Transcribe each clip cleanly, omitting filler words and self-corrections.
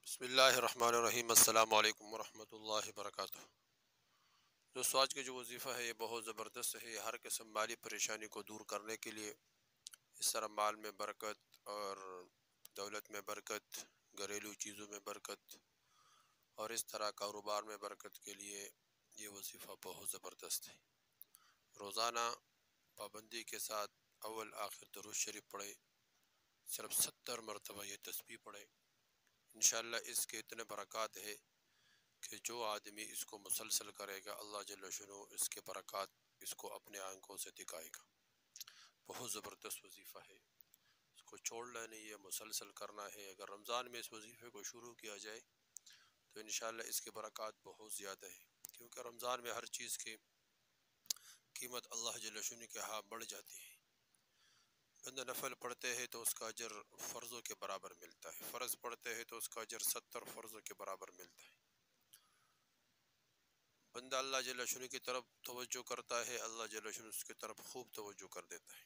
بسم اللہ الرحمن الرحیم۔ السلام علیکم ورحمۃ اللہ وبرکاتہ۔ دوستو، آج کا جو وظیفہ ہے یہ بہت زبردست ہے۔ یہ ہر قسم مالی پریشانی کو دور کرنے کے لیے، اس طرح مال میں برکت اور دولت میں برکت، گھریلو چیزوں میں برکت اور اس طرح کاروبار میں برکت کے لیے یہ وظیفہ بہت زبردست ہے۔ روزانہ پابندی کے ساتھ اول آخر درود شریف پڑھے، صرف 70 مرتبہ یہ تسبیح پڑھے۔ انشاءاللہ اس کے اتنے برکات ہے کہ جو آدمی اس کو مسلسل کرے گا، اللہ جل شانہ اس کے برکات اس کو اپنے آنکھوں سے دکھائے گا۔ بہت زبردست وظیفہ ہے، اس کو چھوڑنا نہیں ہے، مسلسل کرنا ہے۔ اگر رمضان میں اس وظیفے کو شروع کیا جائے تو انشاءاللہ اس کے برکات بہت زیادہ ہے، کیونکہ رمضان میں ہر چیز کی قیمت اللہ جل شانہ کے ہاں بڑھ جاتی ہے۔ بندہ نفل پڑھتے ہیں تو اس کا اجر فرضوں کے برابر ملتا ہے، فرض پڑھتے ہیں تو اس کا اجر 70 فرضوں کے برابر ملتا ہے۔ بندہ اللہ جل شانہ کی طرف توجہ کرتا ہے، اللہ جل شانہ اس کی طرف خوب توجہ کر دیتا ہے۔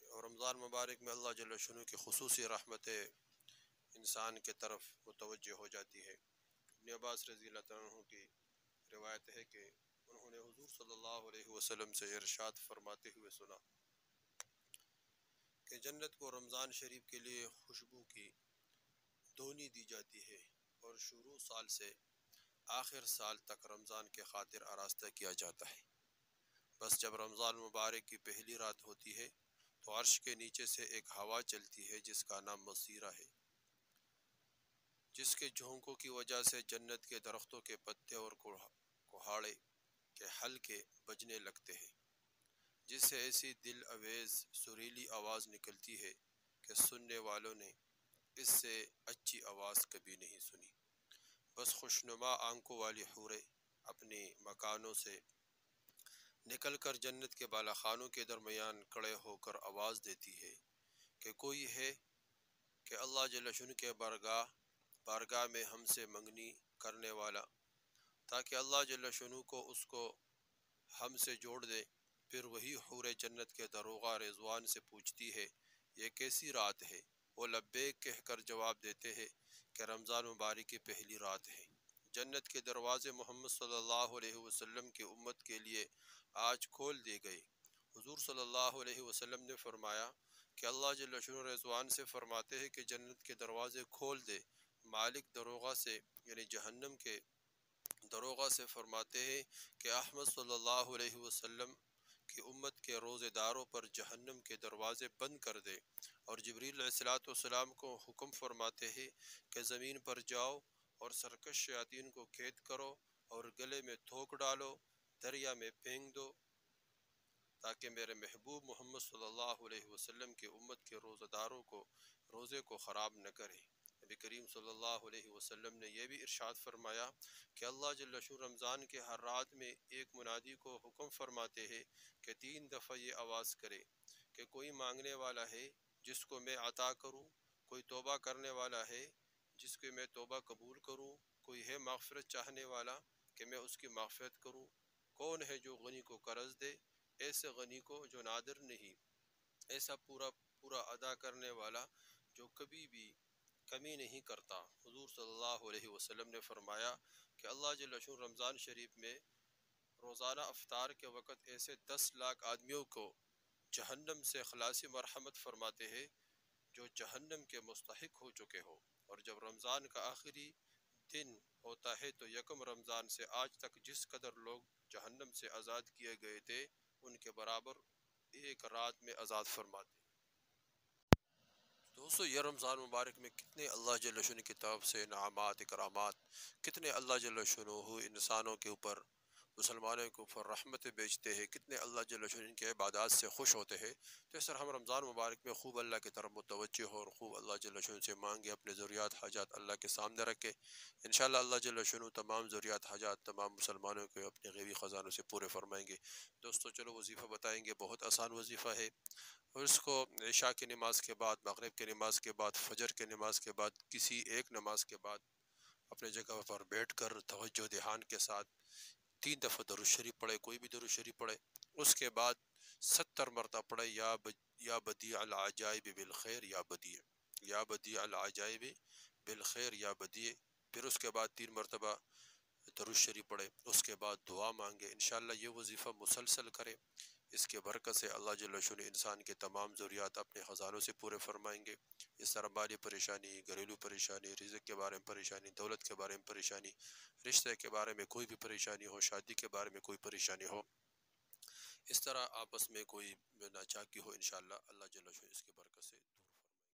اور رمضان مبارک میں اللہ جل شانہ کی خصوصی رحمتیں انسان کے طرف متوجہ ہو جاتی ہے۔ ابن عباس رضی اللہ عنہ کی روایت ہے کہ انہوں نے حضور صلی اللہ علیہ وسلم سے ارشاد فرماتے ہوئے سنا کہ جنت کو رمضان شریف کے لیے خوشبو کی دونی دی جاتی ہے، اور شروع سال سے آخر سال تک رمضان کے خاطر آراستہ کیا جاتا ہے۔ بس جب رمضان مبارک کی پہلی رات ہوتی ہے تو عرش کے نیچے سے ایک ہوا چلتی ہے جس کا نام مسیرہ ہے، جس کے جھونکوں کی وجہ سے جنت کے درختوں کے پتے اور کوہاڑے کے حلقے بجنے لگتے ہیں، جس سے ایسی دل اویز سریلی آواز نکلتی ہے کہ سننے والوں نے اس سے اچھی آواز کبھی نہیں سنی۔ بس خوشنما آنکھوں والی حوریں اپنی مکانوں سے نکل کر جنت کے بالا خانوں کے درمیان کھڑے ہو کر آواز دیتی ہے کہ کوئی ہے کہ اللہ جل شانہ کے بارگاہ میں ہم سے منگنی کرنے والا، تاکہ اللہ جل شانہ کو اس کو ہم سے جوڑ دے۔ پھر وہی حور جنت کے دروغہ رضوان سے پوچھتی ہے، یہ کیسی رات ہے؟ وہ لبیک کہہ کر جواب دیتے ہیں کہ رمضان مبارک کی پہلی رات ہے۔ جنت کے دروازے محمد صلی اللہ علیہ وسلم کی امت کے لیے آج کھول دیے گئے۔ حضور صلی اللہ علیہ وسلم نے فرمایا کہ اللہ جل شانہ رضوان سے فرماتے ہیں کہ جنت کے دروازے کھول دے۔ مالک دروغہ سے یعنی جہنم کے دروغہ سے فرماتے ہیں کہ احمد صلی اللہ علیہ وسلم کی امت کے روزے داروں پر جہنم کے دروازے بند کر دے، اور جبریل علیہ السلام کو حکم فرماتے ہیں کہ زمین پر جاؤ اور سرکش شیاطین کو قید کرو اور گلے میں تھوک ڈالو، دریا میں پھینک دو، تاکہ میرے محبوب محمد صلی اللہ علیہ وسلم کی امت کے روزہ داروں کو روزے کو خراب نہ کرے۔ نبی کریم صلی اللہ علیہ وسلم نے یہ بھی ارشاد فرمایا کہ اللہ جل شانہ رمضان کے ہر رات میں ایک منادی کو حکم فرماتے ہیں کہ 3 دفعہ یہ آواز کرے کہ کوئی مانگنے والا ہے جس کو میں عطا کروں، کوئی توبہ کرنے والا ہے جس کے میں توبہ قبول کروں، کوئی ہے مغفرت چاہنے والا کہ میں اس کی مغفرت کروں، کون ہے جو غنی کو قرض دے، ایسے غنی کو جو نادر نہیں، ایسا پورا پورا ادا کرنے والا جو کبھی بھی کمی نہیں کرتا۔ حضور صلی اللہ علیہ وسلم نے فرمایا کہ اللہ جل شانہ رمضان شریف میں روزانہ افطار کے وقت ایسے 10 لاکھ آدمیوں کو جہنم سے خلاصی مرحمت فرماتے ہیں جو جہنم کے مستحق ہو چکے ہو۔ اور جب رمضان کا آخری دن ہوتا ہے تو یکم رمضان سے آج تک جس قدر لوگ جہنم سے آزاد کیے گئے تھے ان کے برابر ایک رات میں آزاد فرماتے ہیں۔ دوستو، یہ رمضان مبارک میں کتنے اللہ جل شانہ کی طرف سے انعامات اکرامات، کتنے اللہ جل شانہ انسانوں کے اوپر، مسلمانوں کے اوپر رحمتیں بیچتے ہیں، کتنے اللہ جل شانہ ان کے عبادات سے خوش ہوتے ہیں۔ تو اس طرح ہم رمضان مبارک میں خوب اللہ کی طرف متوجہ ہو اور خوب اللہ جل شانہ سے مانگے، اپنے ضروریات حاجات اللہ کے سامنے رکھے۔ انشاءاللہ اللہ جل شانہ تمام ضروریات حاجات تمام مسلمانوں کے اپنے غیبی خزانوں سے پورے فرمائیں گے۔ دوستو چلو وظیفہ بتائیں گے، بہت آسان وظیفہ ہے، اور اس کو عشاء کی نماز کے بعد، مغرب کی نماز کے بعد، فجر کی نماز کے بعد، کسی ایک نماز کے بعد اپنے جگہ پر بیٹھ کر توجہ دھیان کے ساتھ 3 دفعہ درود شریف پڑھے، کوئی بھی درود شریف پڑھے۔ اس کے بعد 70 مرتبہ پڑھے یا بدیع العجائب بالخیر، یا بدیع العجائب بالخیر یا بدیے، پھر اس کے بعد 3 مرتبہ درود شریف پڑھے، اس کے بعد دعا مانگے۔ انشاءاللہ یہ وظیفہ مسلسل کرے، اس کے برکت سے اللہ جل شانہ انسان کے تمام ضروریات اپنے خزانوں سے پورے فرمائیں گے۔ اس طرح مالی پریشانی، گھریلو پریشانی، رزق کے بارے میں پریشانی، دولت کے بارے میں پریشانی، رشتے کے بارے میں کوئی بھی پریشانی ہو، شادی کے بارے میں کوئی پریشانی ہو، اس طرح آپس میں کوئی ناچاکی ہو، انشاءاللہ اللہ جل شانہ اس کی برکت سے